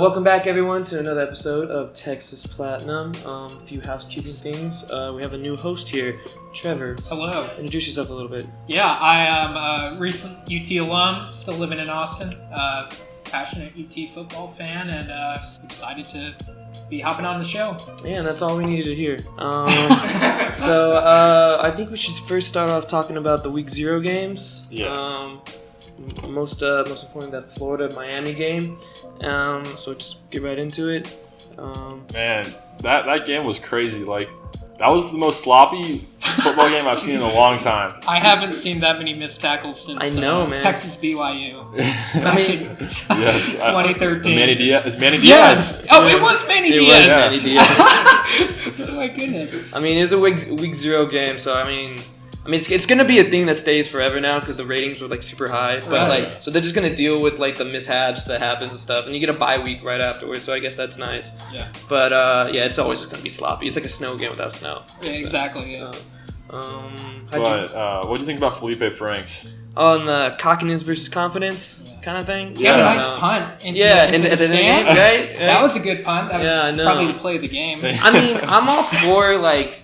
Welcome back, everyone, to another episode of Texas Platinum. A few housekeeping things. We have a new host here, Trevor. Hello. Introduce yourself a little bit. Yeah, I am a recent UT alum, still living in Austin. Passionate UT football fan, and excited to be hopping on the show. Yeah, and that's all we needed to hear. I think we should first start off talking about the Week 0 games. Yeah. Most important, that Florida-Miami game. So just get right into it. Man, that game was crazy. Like, that was the most sloppy football game I've seen in a long time. I haven't seen that many missed tackles since man. Texas BYU. Yes, 2013. Manny Diaz. Yes. Oh, it was Manny Diaz. Was Manny Diaz. Oh my goodness. I mean, it was a week 0 game, so I mean, it's gonna be a thing that stays forever now because the ratings were like super high. But so they're just gonna deal with like the mishaps that happens and stuff, and you get a bye week right afterwards. So I guess that's nice. Yeah. But it's always just gonna be sloppy. It's like a snow game without snow. Yeah, exactly. Yeah. What do you think about Felipe Franks? On the cockiness versus confidence kind of thing. He had a nice punt into the stand. Game, right? That was a good punt. That was probably the play of the game. I mean, I'm all for like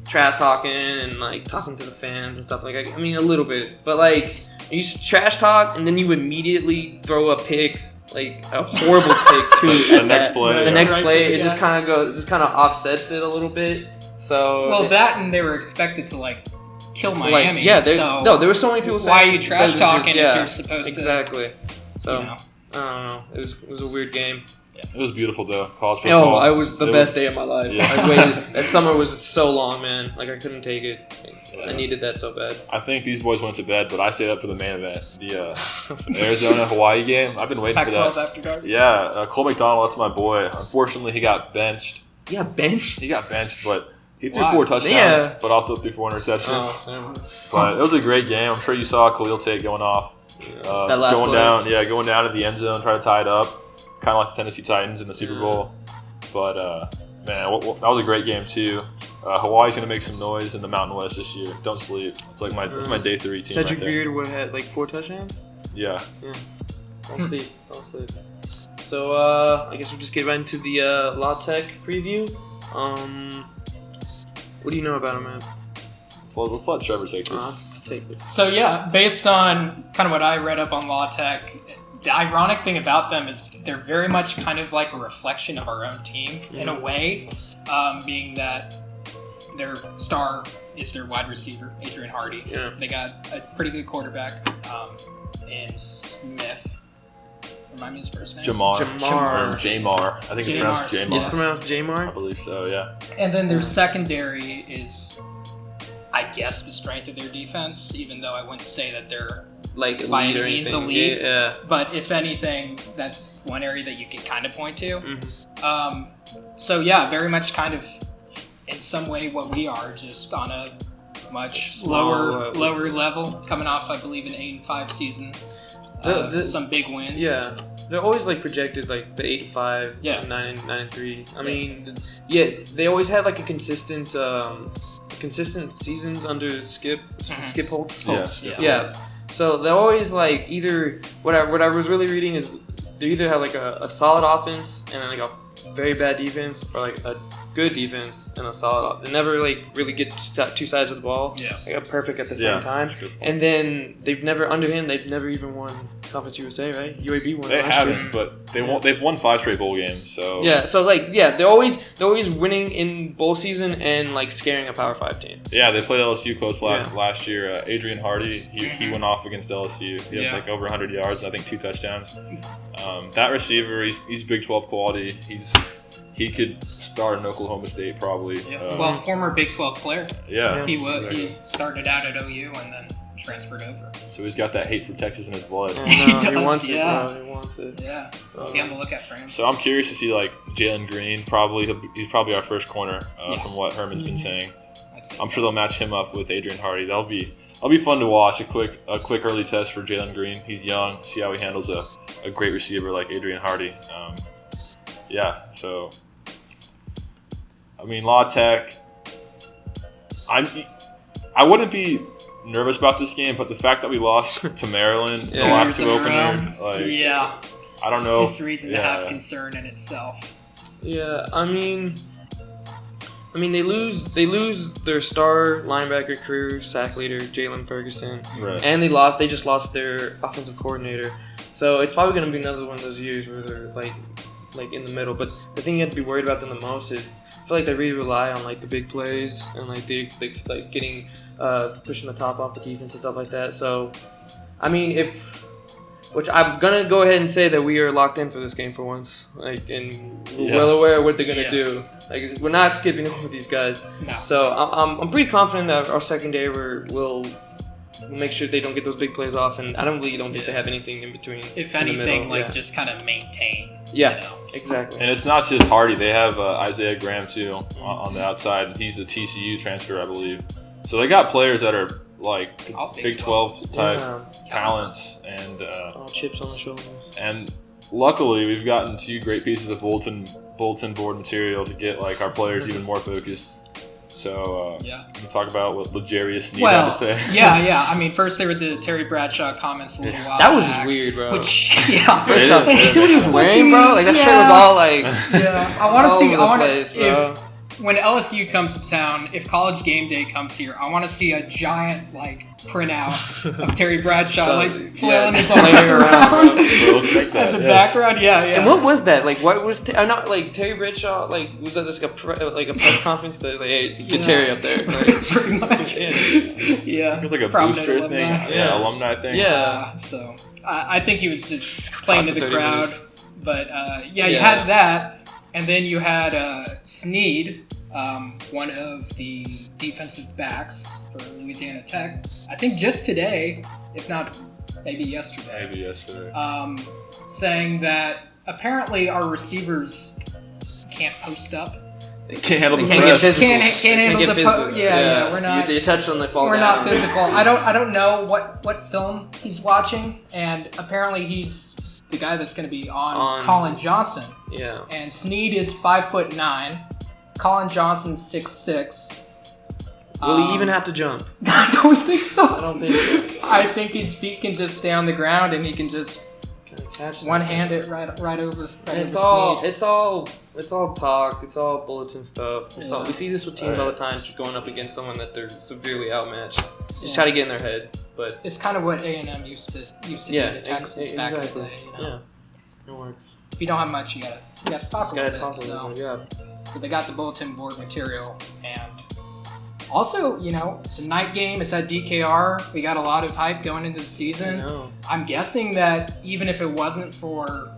trash talking and like talking to the fans and stuff like that. I mean, a little bit, but like you trash talk and then you immediately throw a pick, like a horrible pick to the next play. The next play, it just kind of offsets it a little bit. So that and they were expected to like kill Miami. There were so many people saying, why are you trash talking if you're supposed to? Exactly. So I don't know. It was a weird game. Yeah. It was beautiful though. College football. It was the best day of my life. Yeah. I waited. That summer was so long, man. Like I couldn't take it. I needed that so bad. I think these boys went to bed, but I stayed up for the main event, the Arizona-Hawaii game. I've been waiting for that. After dark. Yeah, Cole McDonald, that's my boy. Unfortunately, he got benched. He got benched? He got benched, but he threw 4 touchdowns, but also threw 4 interceptions. But it was a great game. I'm sure you saw Khalil Tate going off. That last going play. going down to the end zone, trying to tie it up. Kind of like the Tennessee Titans in the Super Bowl. But, man, that was a great game, too. Hawaii's going to make some noise in the Mountain West this year. Don't sleep. It's like it's my day 3 team. Cedric right there. Beard had like 4 touchdowns? Yeah. Don't sleep. So, I guess we'll just get right into the La Tech preview. What do you know about him, man? Let's let Trevor take this. Let's take this. So, based on kind of what I read up on La Tech, the ironic thing about them is they're very much kind of like a reflection of our own team in a way, being that their star is their wide receiver, Adrian Hardy. Yeah. They got a pretty good quarterback in Smith. Remind me his first name. Jamar. I think it's pronounced Jamar. It's pronounced Jamar? I believe so, yeah. And then their secondary is, I guess, the strength of their defense, even though I wouldn't say that they're like by any means elite. Yeah. But if anything, that's one area that you can kind of point to. Mm-hmm. Very much kind of in some way what we are, just on a much lower level, coming off, I believe, an 8-5 season. Some big wins. Yeah. They're always like projected like the 8-5, 9-3. I mean, they always had like a consistent seasons under Skip Holtz. Yeah. So they're always like either what I was really reading is they either have like a solid offense and then like a very bad defense, or like a good defense and a solid offense. They never like really get two sides of the ball. Yeah. Like a perfect at the same time. And then they've never even won Conference USA, right? UAB won. They last haven't, year. but they've won 5 straight bowl games. So they're always winning in bowl season and like scaring a Power 5 team. Yeah, they played LSU close last year. Adrian Hardy, he went off against LSU. He had like over 100 yards, and I think 2 touchdowns. That receiver, he's Big 12 quality. He could start in Oklahoma State probably. Yeah. Former Big 12 player. Yeah. He started out at OU and then transferred over. So he's got that hate for Texas in his blood. He wants it. Bro. He wants it. Yeah. Be on the lookout for him. So I'm curious to see like Jalen Green. He's probably our first corner from what Herman's been saying. I'm sure they'll match him up with Adrian Hardy. That'll be fun to watch. A quick early test for Jalen Green. He's young. See how he handles a great receiver like Adrian Hardy. So I mean, La Tech. I wouldn't be nervous about this game, but the fact that we lost to Maryland the last 2 opener, I don't know. It's reason to have concern in itself. Yeah, I mean, they lose their star linebacker, career sack leader, Jalen Ferguson, right. And they just lost their offensive coordinator. So it's probably going to be another one of those years where they're like in the middle. But the thing you have to be worried about them the most is I feel like they really rely on like the big plays and like like getting pushing the top off the defense and stuff like that. So I mean, which I'm gonna go ahead and say that we are locked in for this game for once, like, and we're well aware of what they're gonna do. Like, we're not skipping over these guys. No. So I'm pretty confident that our secondary will make sure they don't get those big plays off, and I don't think they have anything in between. If anything, just kind of maintain. Yeah, you know. Exactly. And it's not just Hardy; they have Isaiah Graham too on the outside. He's a TCU transfer, I believe. So they got players that are like Big 12 type talents, and all chips on the shoulders. And luckily, we've gotten 2 great pieces of bulletin board material to get like our players even more focused. So we can talk about what L'Jarius Sneed had to say. Yeah. I mean, first there was the Terry Bradshaw comments a little while that was back, weird, bro. Which, First off, you see what he was wearing, bro? Like that shirt was all like. Yeah, I want to see. Bro. When LSU comes to town, if College Game Day comes here, I want to see a giant like printout of Terry Bradshaw flailing his arms around in the background. Yeah. And what was that? Like, what was not like Terry Bradshaw? Like, was that just a press conference that like, hey, get Terry up there? Like, pretty much. Yeah. It was like a booster thing. Yeah, alumni thing. Yeah. So I think he was just playing to the crowd. Minutes. But you had that. And then you had Sneed, one of the defensive backs for Louisiana Tech. I think just today, if not maybe yesterday. Saying that apparently our receivers can't post up. They can't handle the press. Can't handle the post. Yeah, we're not. You touch them, they fall down. We're not physical. I don't know what film he's watching, and apparently he's the guy that's going to be on Colin Johnson. Yeah. And Sneed is 5'9". Colin Johnson's 6'6". Will he even have to jump? I don't think so. I don't think so. I think his feet can just stay on the ground and he can just one-hand it right over. It's all talk. It's all bulletin stuff. We see this with teams all the time, just going up against someone that they're severely outmatched. Just try to get in their head. But it's kind of what A&M used to do to Texas back in the day. You know? Yeah, it works. If you don't have much, you gotta talk a little bit. So they got the bulletin board material, and also, it's a night game. It's at DKR. We got a lot of hype going into the season. I'm guessing that even if it wasn't for,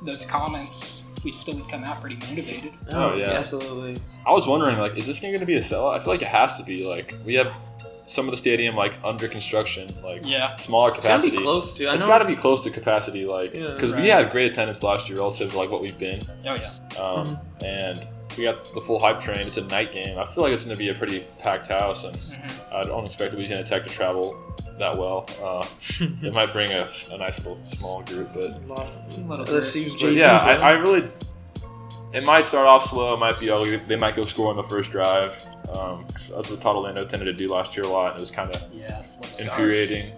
those comments, we still would come out pretty motivated. Oh yeah, absolutely. I was wondering, like, is this game going to be a sellout? I feel like it has to be. Like, we have some of the stadium under construction, smaller capacity. It's gotta be close to. It's got to be close to capacity, because we had great attendance last year relative to what we've been. Oh yeah. And we got the full hype train. It's a night game. I feel like it's going to be a pretty packed house, and I don't expect Louisiana Tech to travel that well. It might bring a nice little small group, but I really. It might start off slow. It might be ugly. They might go score on the first drive. That's what Todd Orlando tended to do last year a lot, and it was kind of infuriating.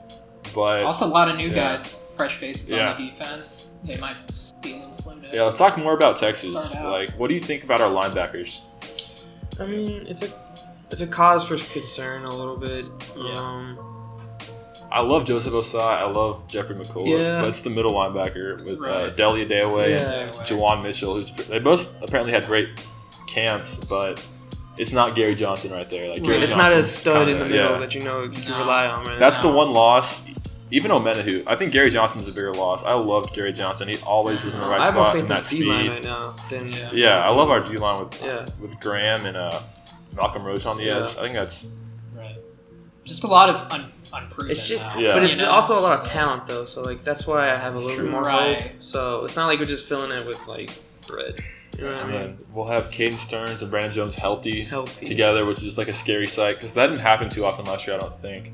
But also a lot of new guys, fresh faces on the defense. They might be a little slow down. Yeah, let's talk more about Texas. Like, what do you think about our linebackers? I mean, it's a cause for concern a little bit. I love Joseph Osai. I love Jeffrey McCullough. But it's the middle linebacker with Delia Dayaway and Jawan Mitchell. They both apparently had great camps, but it's not Gary Johnson right there. Like, it's not a stud in the middle that you can rely on. Right? That's the one loss. Even Omenahu, I think Gary Johnson's a bigger loss. I love Gary Johnson. He always was in the right spot in that speed. Right now. I love our D-line with Graham and Malcolm Roach on the edge. I think that's just a lot of unproven. It's just, but it's also a lot of talent though. So that's why I have a little bit more hope. So it's not like we're just filling it with bread. You know what I mean? We'll have Caden Stearns and Brandon Jones healthy together, which is like a scary sight because that didn't happen too often last year. I don't think.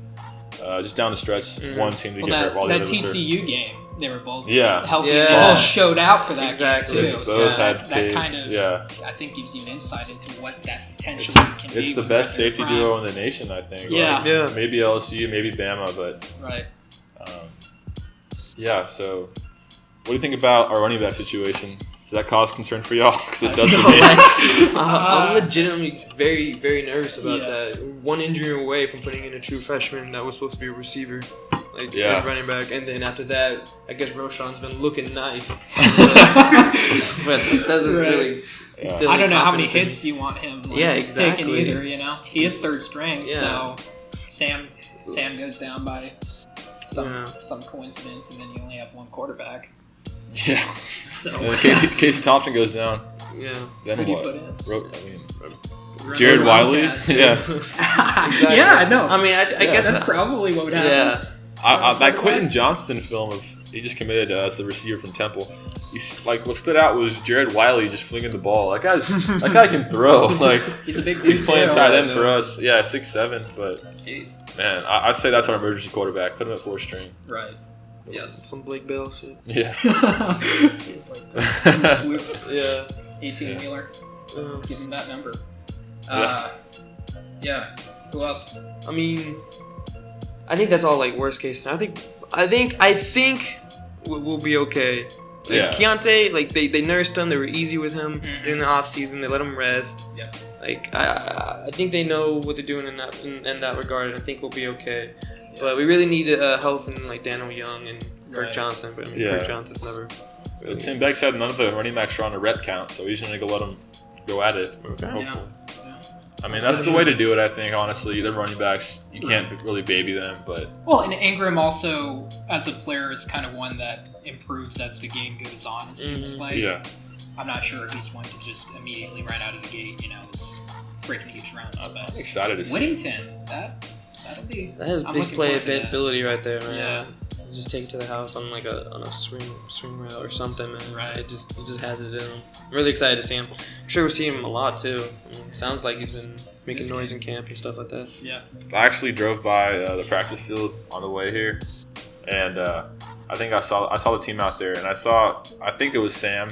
Just down the stretch, one team to get hurt while the other was hurt. That TCU game, they were both healthy. They both showed out for that game too. Both had that kind of, I think, gives you an insight into what that potentially can be. It's the best safety duo in the nation, I think. Maybe LSU, maybe Bama, but right. So do you think about our running back situation? Does that cause concern for y'all? Because it does for me. I'm legitimately very, very nervous about that. One injury away from putting in a true freshman that was supposed to be a receiver, and running back, and then after that, I guess Roshan's been looking nice, but it doesn't really. I don't know how many hits you want him taking either. He is third string, so Sam goes down by some coincidence, and then you only have one quarterback. Yeah. So Casey Thompson goes down. Yeah. Then who what? do you put in? Jared Wiley. Exactly. Yeah, I know. I mean, I guess that's probably what would happen. Yeah. That Quentin Johnston film he just committed as the receiver from Temple. What stood out was Jared Wiley just flinging the ball. That guy can throw. Like he's a big dude. He's playing tight end for us. Yeah, 6'7", but jeez. Man, I'd say that's our emergency quarterback. Put him at 4th string. Right. Yes. Some Blake Bell shit. Yeah. Swoops. Yeah. 18-wheeler. Give him that number. Yeah. Who else? I mean, I think that's all like worst case. I think we'll be okay. Like, Keontae, like they nursed him. They were easy with him during the off season. They let him rest. Yeah. Like I think they know what they're doing in that regard, and I think we'll be okay. But we really need health in like Daniel Young and Kirk Johnson. But I mean, Kirk Johnson's never. Really but Tim Beck said none of the running backs are on a rep count, so he's going to let them go at it. Hopefully. Yeah. I mean, that's the way to do it, I think, honestly. They're running backs. You can't really baby them, but... Well, and Ingram also, as a player, is kind of one that improves as the game goes on, it seems like. Yeah. I'm not sure if he's going to just immediately right out of the gate, is breaking huge rounds. But I'm excited to see Whittington, that'll be... That is big playability right there, man. Yeah. Just take it to the house on like a swing route or something, man. Right. It just has it in him. I'm really excited to see him. I'm sure we'll see him a lot too. Sounds like he's been making noise in camp and stuff like that. Yeah. I actually drove by the practice field on the way here, and I think I saw the team out there, and I think it was Sam.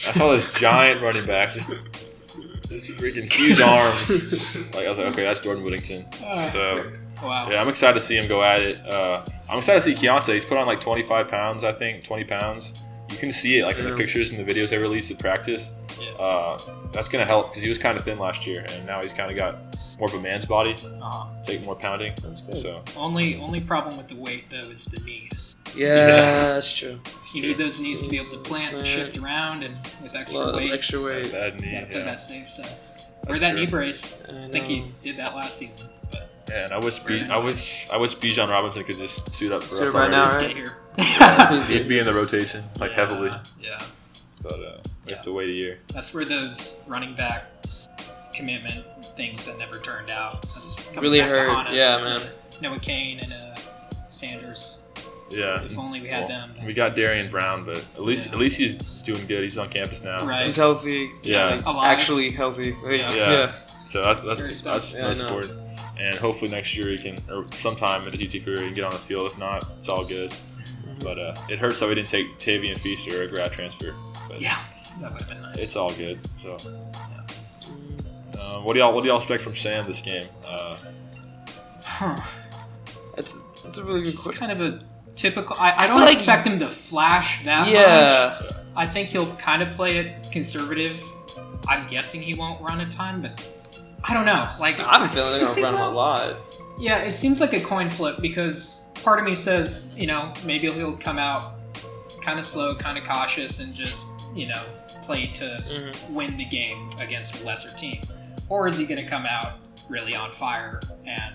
I saw this giant running back, just freaking huge arms. Like I was like, okay, that's Jordan Whittington. So. Wow. Yeah, I'm excited to see him go at it. I'm excited to see Keontae. He's put on like 25 pounds, I think, 20 pounds. You can see it like in the pictures and the videos they released at practice. Yeah. That's going to help because he was kind of thin last year, and now he's kind of got more of a man's body. Take more pounding. That's good. So. Only problem with the weight, though, is the knee. Yeah, that's true. You need those knees to be able to plant and shift around, and with extra weight. Extra weight. Bad knee, gotta play that safe side. Or that knee brace. I think he did that last season. Yeah, and I wish Bijan Robinson could just suit up for us right now, right? Get here. He'd be in the rotation like heavily. Yeah. But we have to wait a year. That's where those running back commitment things that never turned out. That's really hurt. Yeah, man. Noah Kane and Sanders. Yeah. If only we had them. We got Darian Brown, but at least he's doing good. He's on campus now. Right. He's healthy. Yeah. Actually healthy. Yeah. So that's nice support. And hopefully next year he can, or sometime in his UT career, he can get on the field. If not, it's all good. But it hurts that we didn't take Tavian Feaster, a grad transfer. But yeah, that would have been nice. It's all good. So, what do y'all expect from Sam this game? It's a really good question. Kind of a typical. I don't expect him to flash that much. I think he'll kind of play it conservative. I'm guessing he won't run a ton, but. I don't know. Like I'm feeling they're gonna run a lot. Yeah, it seems like a coin flip because part of me says, maybe he'll come out kind of slow, kind of cautious, and just, play to win the game against a lesser team. Or is he going to come out really on fire and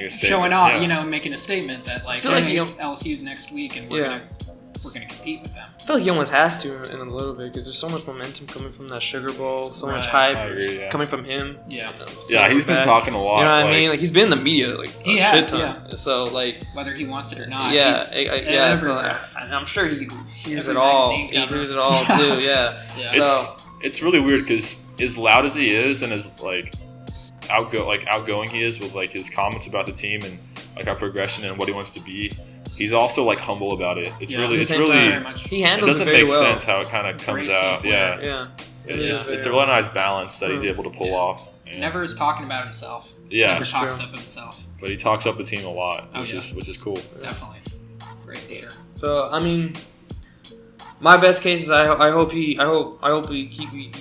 showing off, making a statement that like, LSU's next week and we're gonna compete with them. I feel like he almost has to in a little bit because there's so much momentum coming from that Sugar Bowl, so much hype coming from him. Yeah, he's been talking a lot. You know what I mean? Like he's been in the media, like he has. So like whether he wants it or not. So I'm sure he hears it all. He hears it all too. Yeah. So it's really weird because as loud as he is and as like outgoing he is with like his comments about the team and like our progression and what he wants to be. He's also like humble about it. It's really he handles it doesn't make sense how it kind of comes out. It's a really nice balance that he's able to pull off. Never is talking about himself. Yeah, never talks up himself. But he talks up the team a lot, which is cool. Definitely, great leader. So I mean, my best case is I hope he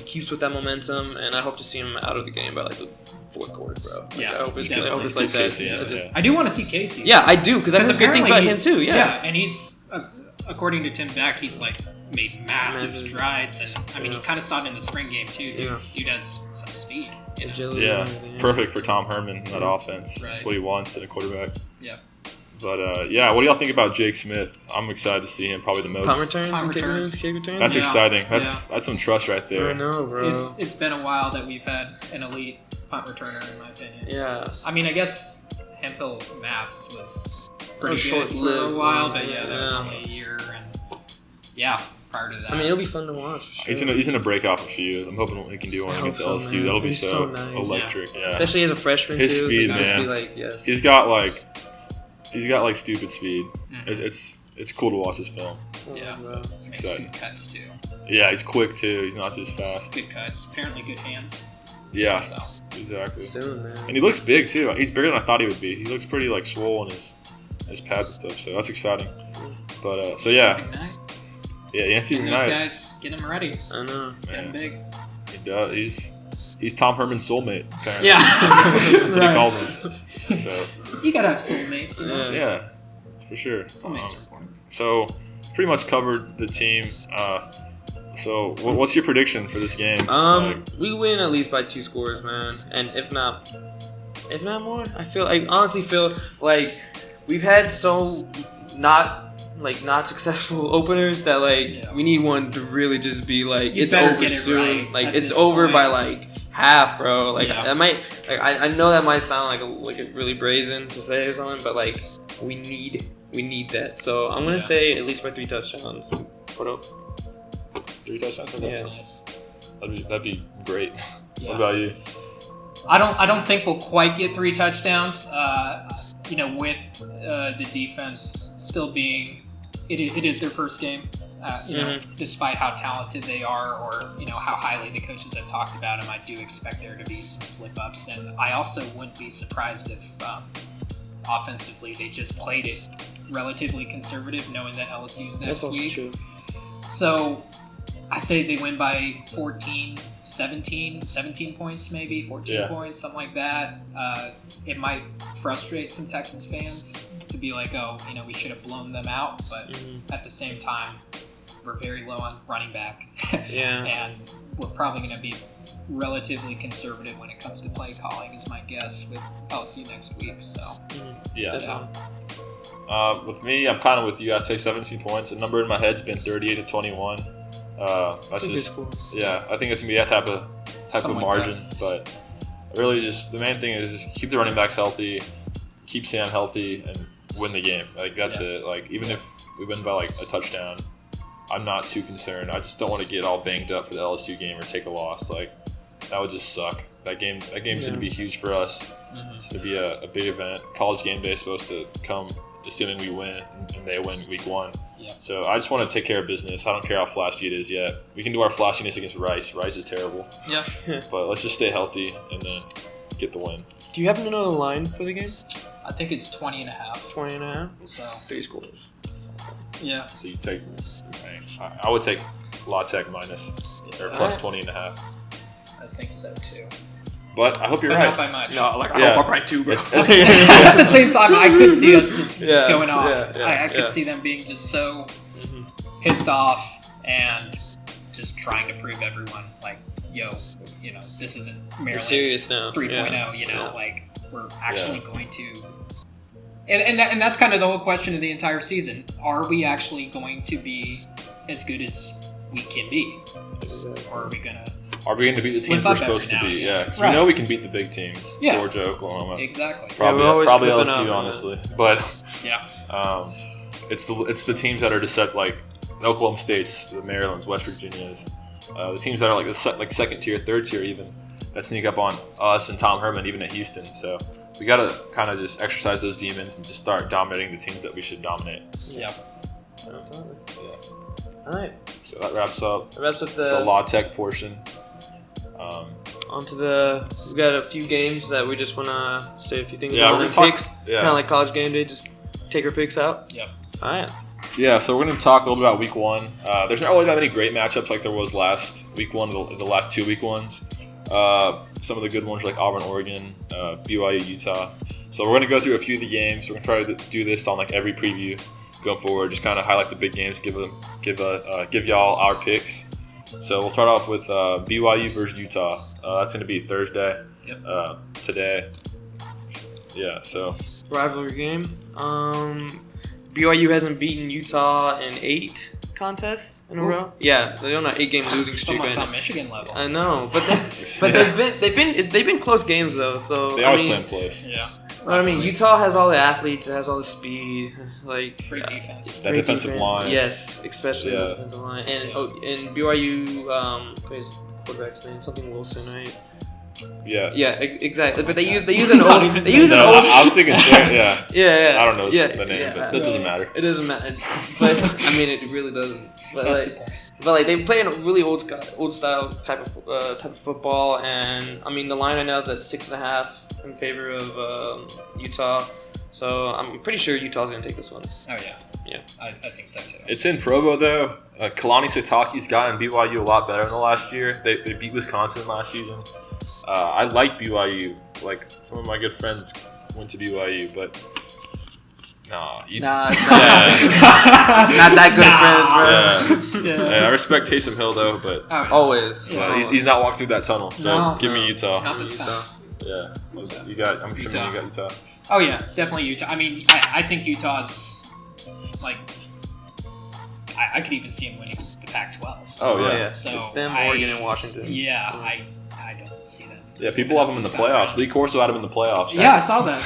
keeps with that momentum, and I hope to see him out of the game by like the fourth quarter, bro. Yeah, I hope it's like that. I do want to see Casey. Yeah, I do because I've heard good things about him too. Yeah, and he's according to Tim Beck, he's like made massive strides, and I mean he kind of saw it in the spring game too. Dude has some speed, agility. Yeah, perfect for Tom Herman in that offense. Right. That's what he wants in a quarterback. Yeah. But what do y'all think about Jake Smith? I'm excited to see him. Probably the most. Punt returns, kick returns. That's exciting. That's some trust right there. I know, bro. It's been a while that we've had an elite punt returner, in my opinion. Yeah. I mean, I guess Hemphill Maps was pretty good short-lived for a while, but that was only a year, and prior to that. I mean, it'll be fun to watch. Sure. He's gonna break off a few. I'm hoping he can do one against LSU. Man. That'll be so nice. electric. Yeah. Especially as a freshman. His too. speed, Just man. be like, yes. He's got like stupid speed. Mm-hmm. It's cool to watch his film. Yeah, it's exciting. Good cuts too. Yeah, he's quick too. He's not just fast. Good cuts. Apparently, good hands. Yeah, so. Exactly. Soon, man. And he looks big too. He's bigger than I thought he would be. He looks pretty like swole in his pads and stuff. So that's exciting. But so yeah. Big night. Yeah, Yancey those night. Guys, get him ready. I know. Get him big. He does. He's Tom Herman's soulmate. Apparently. Yeah. That's what he calls him. So. You gotta have soulmates. You know? Yeah, for sure. Soulmates are important. So pretty much covered the team. So what's your prediction for this game? We win at least by 2 scores, man. And if not more, I honestly feel like we've had so not successful openers that we need one to really just be like it's over soon. Like it's over point. By like half, bro. Like that might I know that might sound like a really brazen to say or something, but like we need that. So I'm gonna say at least by 3 touchdowns. Put up 3 touchdowns. Yeah, nice. That'd be great. What about you? I don't think we'll quite get 3 touchdowns. With the defense still being, it is their first game. Despite how talented they are, or how highly the coaches have talked about them, I do expect there to be some slip-ups, and I also wouldn't be surprised if offensively they just played it relatively conservative, knowing that LSU's next week. True. So I say they win by 14, 17 points maybe, 14 points, something like that. It might frustrate some Texans fans to be like, we should have blown them out, but at the same time, we're very low on running back. And we're probably going to be relatively conservative when it comes to play calling, is my guess, with LSU next week. So with me, I'm kind of with you. I say 17 points. The number in my head's been 38-21. That's just cool. I think it's gonna be that type of margin. But really, just the main thing is just keep the running backs healthy, keep Sam healthy, and win the game. Like that's it. Like even if we win by like a touchdown, I'm not too concerned. I just don't want to get all banged up for the LSU game or take a loss. Like that would just suck. That game's gonna be huge for us. It's gonna be a big event. College game day is supposed to come assuming we win and they win week 1. So I just want to take care of business. I don't care how flashy it is yet. We can do our flashiness against Rice. Rice is terrible. Yeah. But let's just stay healthy and then get the win. Do you happen to know the line for the game? I think it's 20.5. 20.5? So 3 scores. Yeah. So you take, I would take La Tech minus or plus 20.5. I think so too. But I hope you're but right. Not by much. No, I hope I'm right too, bro. At the same time, I could see us just going off. I could see them being just so pissed off and just trying to prove everyone, like, this isn't Maryland. We're serious now. 3.0, like, we're actually going to. And that's kind of the whole question of the entire season. Are we actually going to be as good as we can be? Or are we going to... Are we going to beat the teams we're supposed to beat? Yeah, because we know we can beat the big teams. Georgia, Oklahoma. Exactly. Probably LSU, honestly. But yeah, it's the teams that are just set like the Oklahoma States, the Marylands, West Virginias, the teams that are like second tier, third tier even, that sneak up on us and Tom Herman, even at Houston. So we got to kind of just exercise those demons and just start dominating the teams that we should dominate. Yeah. All right. So that wraps up the La Tech portion. We got a few games that we just want to say a few things about. Picks, kind of like college game day, just take our picks out. Yep. All right. Yeah, so we're going to talk a little bit about week 1. There's not really that many great matchups like there was last week 1, the last 2 week 1s. Some of the good ones are like Auburn, Oregon, BYU, Utah. So we're going to go through a few of the games. We're going to try to do this on like every preview going forward. Just kind of highlight the big games, give y'all our picks. So we'll start off with BYU versus Utah. That's going to be Thursday. Yep. Today. Yeah. So rivalry game. BYU hasn't beaten Utah in 8 contests in a row. Yeah, they're on an 8-game losing streak. Almost on Michigan level. I know, but they've been close games though. So they always play them close. Yeah. I mean, Utah has all the athletes, it has all the speed, like great defense. That defensive line. Yes, especially the defensive line. And and BYU, what is the quarterback's name? Something Wilson, right? Yeah. Yeah, exactly. But they use an old. I was thinking. Yeah. Yeah. I don't know the name, but that doesn't matter. It doesn't matter. But I mean, it really doesn't. But they play in a really old style type of football, and I mean the line right now is at 6.5 in favor of Utah. So I'm pretty sure Utah's gonna take this one. Oh yeah. Yeah. I think so too. It's in Provo though. Kalani Sitake's gotten BYU a lot better in the last year. They beat Wisconsin last season. I like BYU. Like some of my good friends went to BYU, but not that good friends, bro. Yeah. I respect Taysom Hill though, but always. He's not walked through that tunnel. So give me Utah. Not this time. Yeah, you got. I'm assuming you got Utah. Oh yeah, definitely Utah. I mean, I think Utah's like. I could even see him winning the Pac-12. Oh yeah. So it's them, Oregon, and Washington. Yeah, I don't see them. Yeah, people have them in the playoffs. Lee Corso had them in the playoffs. Yeah, I saw that.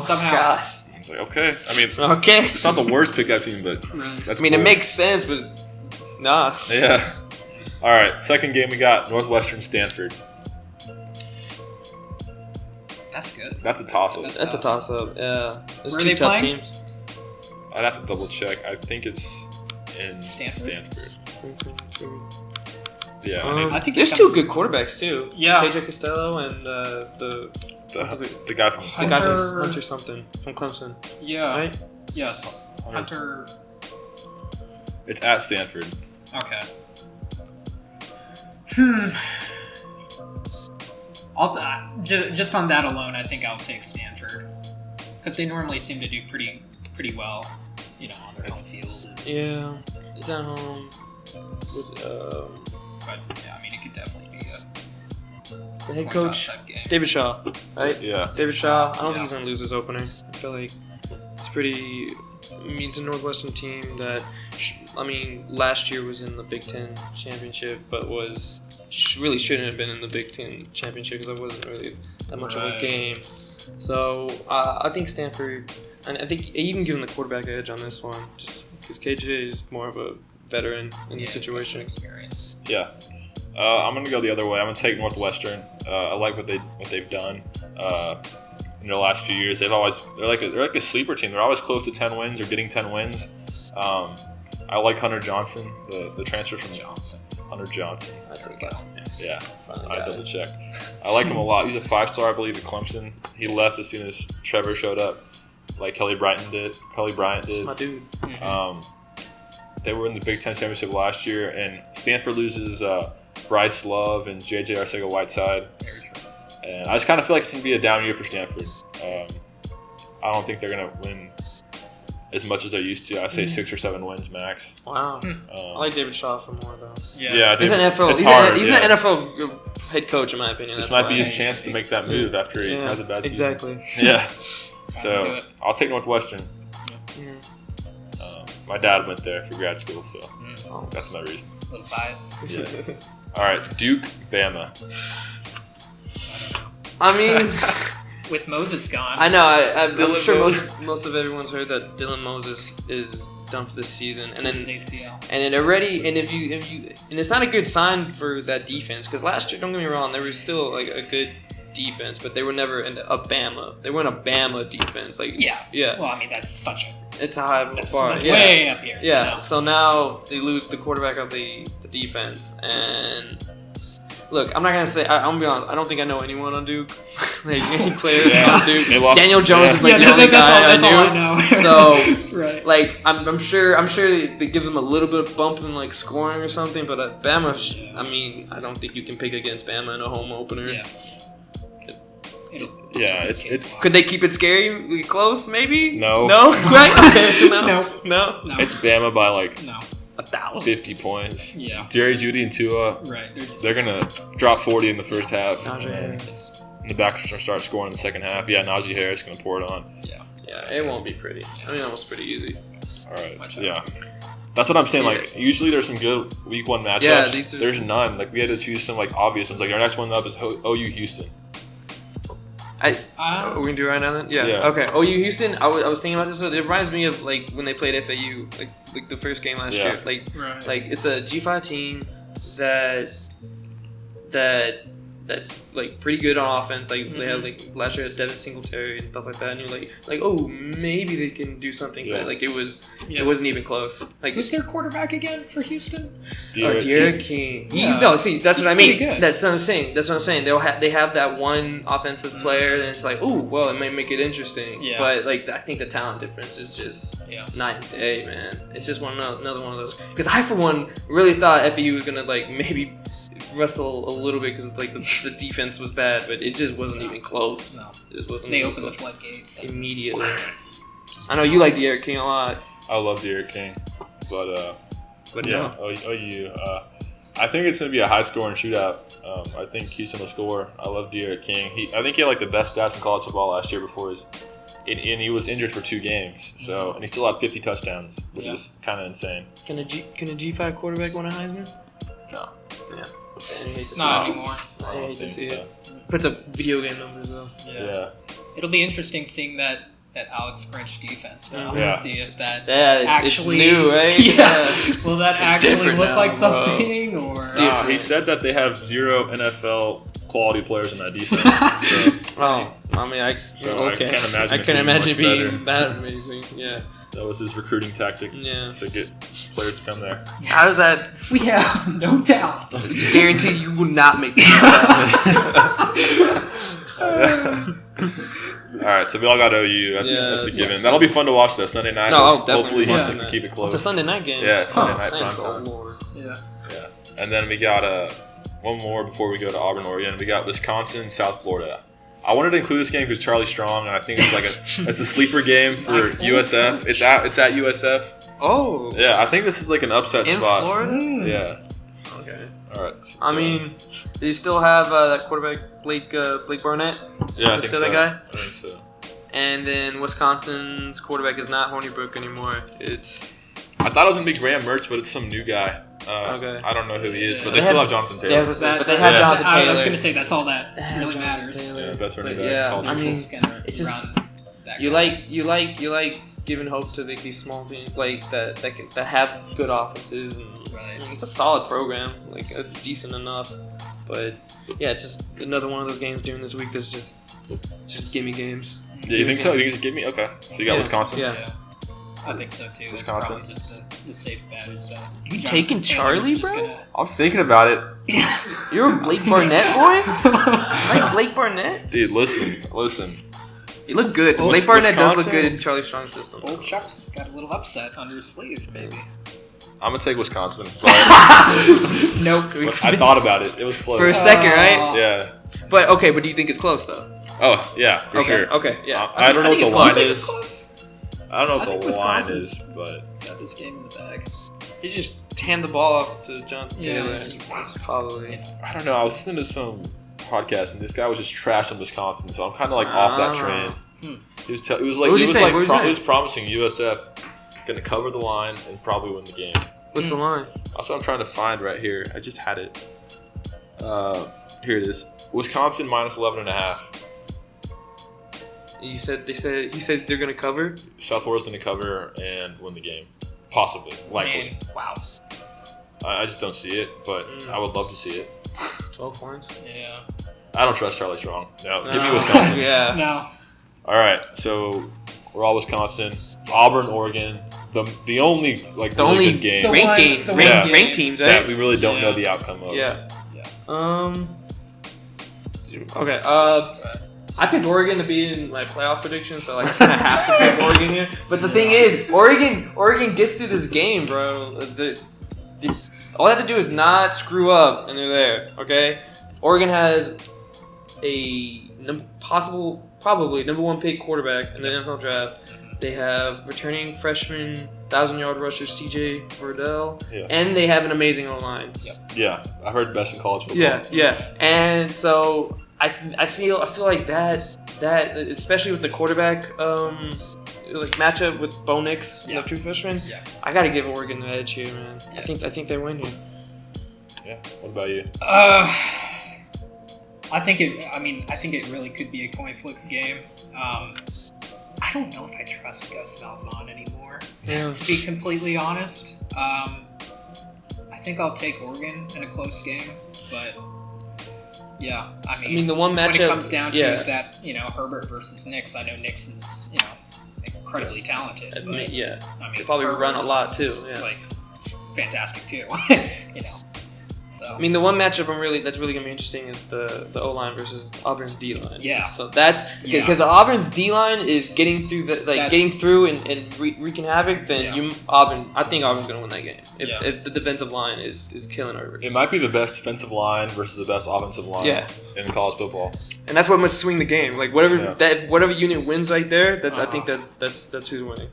Somehow. God. It's like, okay. I mean, okay. It's not the worst pick I've seen, but that's cool. It makes sense, but nah. Yeah. All right, second game we got Northwestern Stanford. That's good. That's a toss-up. That's a toss-up, yeah. There's Where two are they tough playing? teams. I'd have to double check. I think it's in Stanford. Yeah, I think there's 2 good quarterbacks too. Yeah, KJ Costello and the guy from Hunter something from Clemson. Yeah. Right? Yes. Hunter. It's at Stanford. Okay. Just on that alone, I think I'll take Stanford because they normally seem to do pretty well, on their home field. Yeah, it's at home. But yeah, I mean, it could definitely be the head coach, David Shaw, right? Yeah. David Shaw. I don't think he's gonna lose his opener. I feel like it's pretty. I mean, it's a Northwestern team that, last year was in the Big Ten championship, but really shouldn't have been in the Big Ten championship because it wasn't really that much of a game. So I think Stanford, and I think even giving the quarterback edge on this one, just because KJ is more of a veteran in the situation. Experience. Yeah. I'm gonna go the other way. I'm gonna take Northwestern. I like what they've done in their last few years. They're like a sleeper team. They're always close to 10 wins or getting 10 wins. I like Hunter Johnson, the transfer from Hunter Johnson. That's his last name. Yeah, I double checked. I like him a lot. He's a 5-star, I believe, at Clemson. He left as soon as Trevor showed up, like Kelly Bryant did. My dude. They were in the Big Ten championship last year, and Stanford loses Bryce Love and J.J. Arcega-Whiteside. And I just kind of feel like it's going to be a down year for Stanford. I don't think they're going to win as much as they're used to. I'd say 6 or 7 wins max. Wow. I like David Shaw for more, though. Yeah, he's an NFL. He's an NFL head coach, in my opinion. This might be his chance to make that move after he has a bad season. Exactly. Yeah. So I'll take Northwestern. Yeah. My dad went there for grad school, so that's my reason. A little bias. Yeah. All right, Duke, Bama. I mean, with Moses gone. I know. I'm sure most of everyone's heard that Dylan Moses is done for this season, and then ACL. And it's not a good sign for that defense because last year, don't get me wrong, they were still like a good defense, but they were never a Bama. They weren't a Bama defense. Yeah. Well, I mean, that's such a. It's a high bar. That's way up here. Yeah. So now they lose the quarterback of the defense, and look, I'm not gonna say. I'm gonna be honest. I don't think I know anyone on Duke. Like any players on Duke. Daniel Jones is like the only guy I knew. So, right. like, I'm sure it gives them a little bit of bump in like scoring or something. But Bama, I mean, I don't think you can pick against Bama in a home opener. Yeah. It's. Could they keep it scary, close? Maybe. No. Right? No. It's Bama by like 1,000. 50 points. Yeah. Jerry Jeudy and Tua. Right. They're gonna drop 40 in the first half. Najee Harris. And the backs are gonna start scoring in the second half. Yeah, Najee Harris gonna pour it on. Yeah, it won't be pretty. I mean, almost pretty easy. All right. Yeah. That's what I'm saying. Like, usually there's some good week 1 matchups. Yeah, there's none. Like, we had to choose some like obvious ones. Like, our next one up is OU Houston. We can do it right now then? Yeah. Okay. OU Houston, I was thinking about this. So it reminds me of like when they played FAU, like the first game last year. Like it's a G5 team that's like pretty good on offense. Like they have like last year had Devin Singletary and stuff like that. And you're like, oh, maybe they can do something. But like it wasn't even close. Like who's their quarterback again for Houston? D'Eriq King. That's what I mean. That's what I'm saying. They have that one offensive player, and it's like, oh, well, it might make it interesting. Yeah. But like I think the talent difference is just night and day, man. It's just another one of those. Because I, for one, really thought FAU was gonna like maybe wrestle a little bit because like the defense was bad, but it just wasn't even close. No, it just wasn't. They opened the floodgates immediately. I know you like D'Eriq King a lot. I love D'Eriq King, but yeah, OU. I think it's gonna be a high scoring shootout. I think Houston will score. I love D'Eriq King. I think he had like the best stats in college football last year and he was injured for 2 games. So and he still had 50 touchdowns, which is kind of insane. Can a G5 quarterback win a Heisman? No. Yeah. Not anymore. I hate to see it. Puts up video game numbers though. Yeah. It'll be interesting seeing that Alex Grinch defense now. Yeah. See if that actually it's new, right? Yeah. Will that actually look like something or? He said that they have 0 NFL quality players in that defense. So. I mean, I can't imagine being that amazing. Yeah. That was his recruiting tactic. Yeah. To get players to come there. How does that? We have no talent. Guarantee you will not make this. All right, so we all got OU. That's a given. That'll be fun to watch though. Sunday night. Hopefully Houston can keep it close. It's a Sunday night game. Yeah, Sunday night prime time. Yeah. And then we got one more before we go to Auburn, Oregon. We got Wisconsin, South Florida. I wanted to include this game because Charlie's strong, and I think it's like it's a sleeper game for USF. It's at USF. Oh. Yeah, I think this is like an upset spot. In Florida? Yeah. Okay. All right. I mean, do you still have that quarterback Blake Barnett? Yeah, I think still so. That guy? I think so. And then Wisconsin's quarterback is not Hornibrook anymore. I thought it was gonna be Graham Mertz, but it's some new guy. Okay. I don't know who he is, but they still have Jonathan Taylor. But they have Jonathan Taylor. I was gonna say that's all that really matters. Yeah, best running back. Yeah, I mean, it's just you like giving hope to these small teams like that have good offenses, and I mean, it's a solid program, like decent enough. But yeah, it's just another one of those games during this week that's just gimme games. Yeah, you think so? You just give me okay. So you got Wisconsin. Yeah. I think so too. Wisconsin. It's probably just the safe bet. You taking Charlie, bro? I'm thinking about it. You're a Blake Barnett boy? Like Blake Barnett? Dude, listen. You look good. Blake Barnett does look good in Charlie Strong's system. Old Chuck's got a little upset under his sleeve, maybe. I'm gonna take Wisconsin. Nope. I thought about it. It was close. For a second, right? Yeah. But do you think it's close though? Oh yeah, for sure. Okay, yeah. I don't know what the line is. Close. I don't know what the line is, but got this game in the bag. You just hand the ball off to Jonathan Taylor. That's probably. I don't know. I was listening to some podcast and this guy was just trashing Wisconsin, so I'm kind of like off that train. He was promising USF going to cover the line and probably win the game. What's the line? That's what I'm trying to find right here. I just had it. Here it is. Wisconsin minus 11.5. He said they're gonna cover. South Florida's gonna cover and win the game, possibly, likely. Man, wow. I just don't see it, but I would love to see it. 12 points. Yeah. I don't trust Charlie Strong. No, give me Wisconsin. Yeah. No. All right, so we're all Wisconsin. Auburn, Oregon. The only good game. Ranked teams, right? That we really don't know the outcome of. Yeah. Okay. I picked Oregon to be in my playoff prediction, so like I kind of have to pick Oregon here. But the thing is, Oregon gets through this game, bro. All they have to do is not screw up, and they're there. Okay, Oregon has a probably number 1 pick quarterback in the NFL draft. They have returning freshman 1,000-yard rusher C.J. Verdell, and they have an amazing O-line. Yeah, I heard best in college football. Yeah, and so I feel like that especially with the quarterback like matchup with Bo Nix, the true freshman. Yeah. I got to give Oregon the edge here, man. Yeah. I think they win here. Yeah. What about you? I think it really could be a coin flip game. I don't know if I trust Gus Malzahn anymore. Yeah. To be completely honest, I think I'll take Oregon in a close game, but yeah, I mean the one matchup when it comes down to is that Herbert versus Nix. I know Nix is incredibly talented. But, they probably run a lot too. Yeah. Like fantastic too. So I mean the one matchup that's really gonna be interesting is the O-line versus Auburn's D-line. Yeah. So that's because Auburn's D-line is getting through and wreaking havoc. Then I think Auburn's gonna win that game. If the defensive line is killing Herbert. It might be the best defensive line versus the best offensive line in college football. And that's what must swing the game. Like whatever unit wins right there, I think that's who's winning.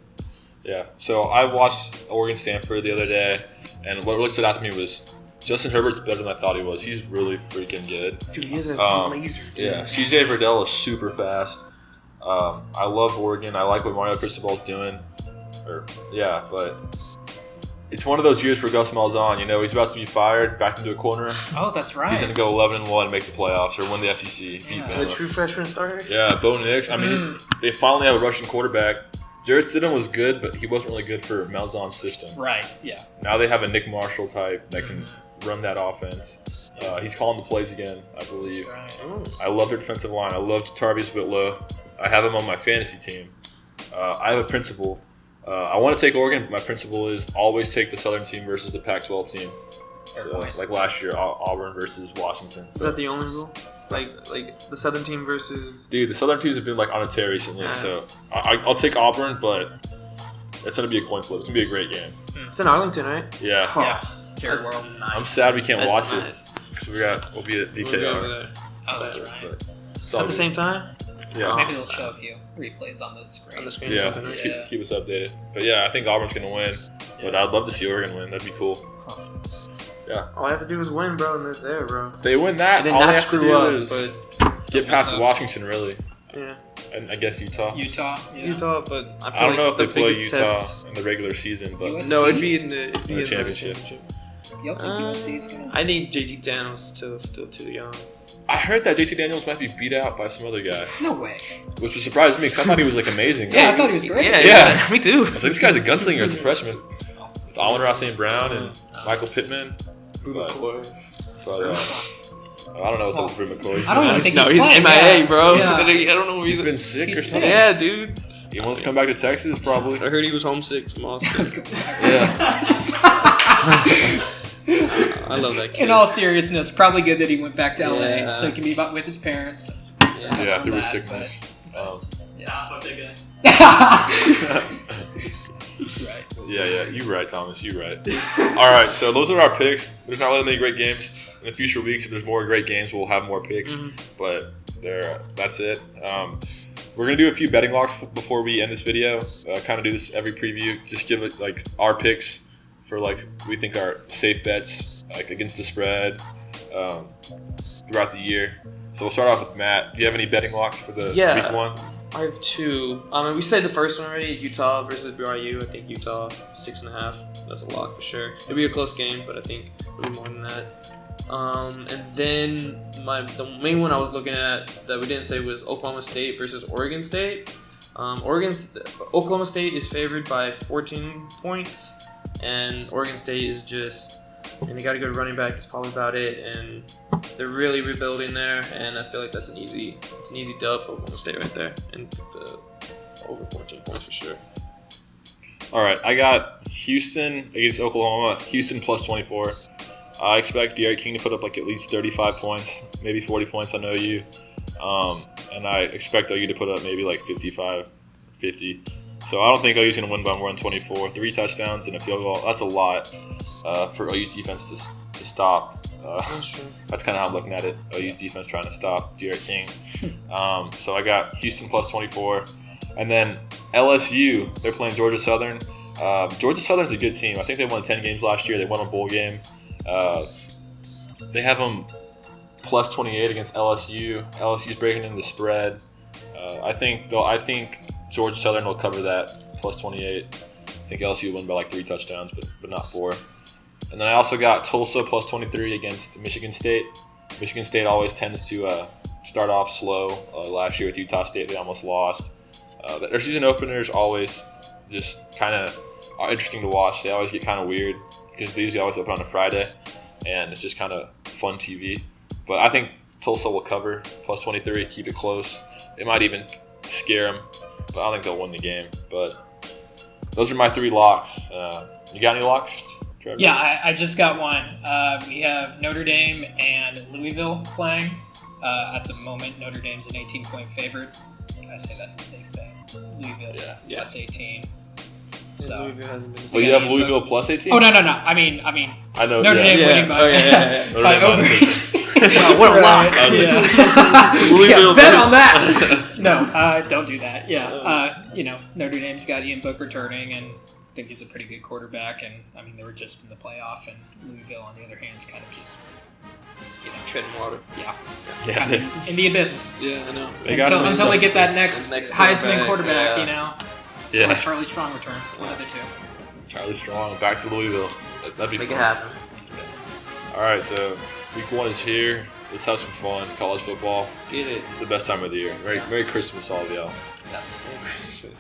Yeah. So I watched Oregon Stanford the other day, and what really stood out to me was Justin Herbert's better than I thought he was. He's really freaking good. Dude, he has a laser. Dude. Yeah, CJ Verdell is super fast. I love Oregon. I like what Mario Cristobal's doing. But it's one of those years for Gus Malzahn. He's about to be fired, backed into a corner. Oh, that's right. He's going to go 11-1 and make the playoffs or win the SEC. The true freshman starter? Yeah, Bo Nix. I mean, they finally have a Russian quarterback. Jarrett Stidham was good, but he wasn't really good for Malzahn's system. Right, yeah. Now they have a Nick Marshall type that can run that offense. He's calling the plays again, I believe. That's right. I love their defensive line. I love Tarvius Whitlow. I have him on my fantasy team. I have a principle. I want to take Oregon, but my principle is always take the Southern team versus the Pac-12 team. Like last year, Auburn versus Washington. Is that the only rule? Like the Southern team versus... Dude, the Southern teams have been on a tear recently, so I'll take Auburn, but it's going to be a coin flip. It's going to be a great game. It's in Arlington, right? Yeah. Huh. Yeah. Jared World. Nice. I'm sad we can't watch it because we'll be at DKR. Oh, that's right. Is that the same time? Yeah. Maybe they'll show a few replays on the screen. Yeah, keep us updated. But yeah, I think Auburn's going to win. But I'd love to see Oregon win. That'd be cool. Huh. Yeah. All I have to do is win, bro, and they're there, bro. If they win that, and then all not they have screw to do up, is but get past Washington, really. Yeah. And I guess Utah. Yeah. Utah, but I don't know if they play Utah in the regular season, but USC? No, it'd be in the championship. You don't think USC's gonna? I think JT Daniels still too young. I heard that JT Daniels might be beat out by some other guy. No way. Which was surprising me because I thought he was amazing. Yeah, I thought he was great. Yeah, me too. I was like, this guy's a gunslinger as a freshman. With Amon-Ra St. Brown and Michael Pittman. But I don't know what's up with Brim McCoy. I don't even think he's playing. MIA, bro. Yeah. I don't know where he's been sick or something. Yeah, dude. He wants to come back to Texas, probably. I heard he was homesick from Austin. Yeah. I love that kid. In all seriousness, probably good that he went back to LA so he can be back with his parents. Yeah, through his sickness. Fuck that guy. Right. Yeah, you're right, Thomas. You're right. All right, so those are our picks. There's not really many great games in the future weeks. If there's more great games, we'll have more picks. But that's it. We're gonna do a few betting locks before we end this video. Kind of do this every preview. Just give it our picks for we think are safe bets against the spread throughout the year. So we'll start off with Matt. Do you have any betting locks for the week one? I have two. We said the first one already, Utah versus BYU. I think Utah 6.5. That's a lock for sure. It'll be a close game, but I think it'll be more than that. And then the main one I was looking at that we didn't say was Oklahoma State versus Oregon State. Oklahoma State is favored by 14 points, and Oregon State is and they got a good running back. It's probably about it, and they're really rebuilding there, and I feel like that's an easy dub for Oklahoma State right there, and over 14 points for sure. All right, I got Houston against Oklahoma. Houston plus 24. I expect D'Eriq King to put up at least 35 points, maybe 40 points. I know you. and I expect OU to put up maybe like 55, 50. So I don't think OU's going to win by more than 24. 3 touchdowns and a field goal. That's a lot for OU's defense to stop. That's kind of how I'm looking at it. OU's defense trying to stop D'Eriq King. So I got Houston plus 24. And then LSU, they're playing Georgia Southern. Georgia Southern's a good team. I think they won 10 games last year. They won a bowl game. They have them plus 28 against LSU. LSU's breaking in the spread. I think Georgia Southern will cover that plus 28. I think LSU will win by like 3 touchdowns, but not 4. And then I also got Tulsa plus 23 against Michigan State. Michigan State always tends to start off slow. Last year with Utah State, they almost lost. Their season openers always just kind of are interesting to watch. They always get kind of weird because they usually always open on a Friday, and it's just kind of fun TV. But I think Tulsa will cover plus 23, keep it close. It might even scare them, but I don't think they'll win the game. But those are my 3 locks. You got any locks, Trevor? Yeah, I just got one. We have Notre Dame and Louisville playing. At the moment, Notre Dame's an 18-point favorite. I say that's a safe bet. Louisville plus 18. So, well, you have Louisville plus 18? Oh, no. I mean, I know Notre Dame winning by over. Wow, what a lock! Bet on that. No, don't do that. Yeah, Notre Dame's got Ian Book returning, and I think he's a pretty good quarterback. And I mean, they were just in the playoff, and Louisville, on the other hand, is kind of just treading water. Yeah. Kind of in the abyss. Yeah, I know. Until they get that next Heisman quarterback, Yeah. Or Charlie Strong returns, one of the 2. Charlie Strong back to Louisville. That'd be Make fun. it happen. All right, so week 1 is here. Let's have some fun. College football. Let's get it. It's the best time of the year. Merry Christmas, all of y'all. Yes. Merry Christmas.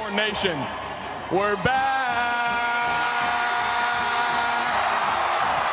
Longhorn Nation, we're back.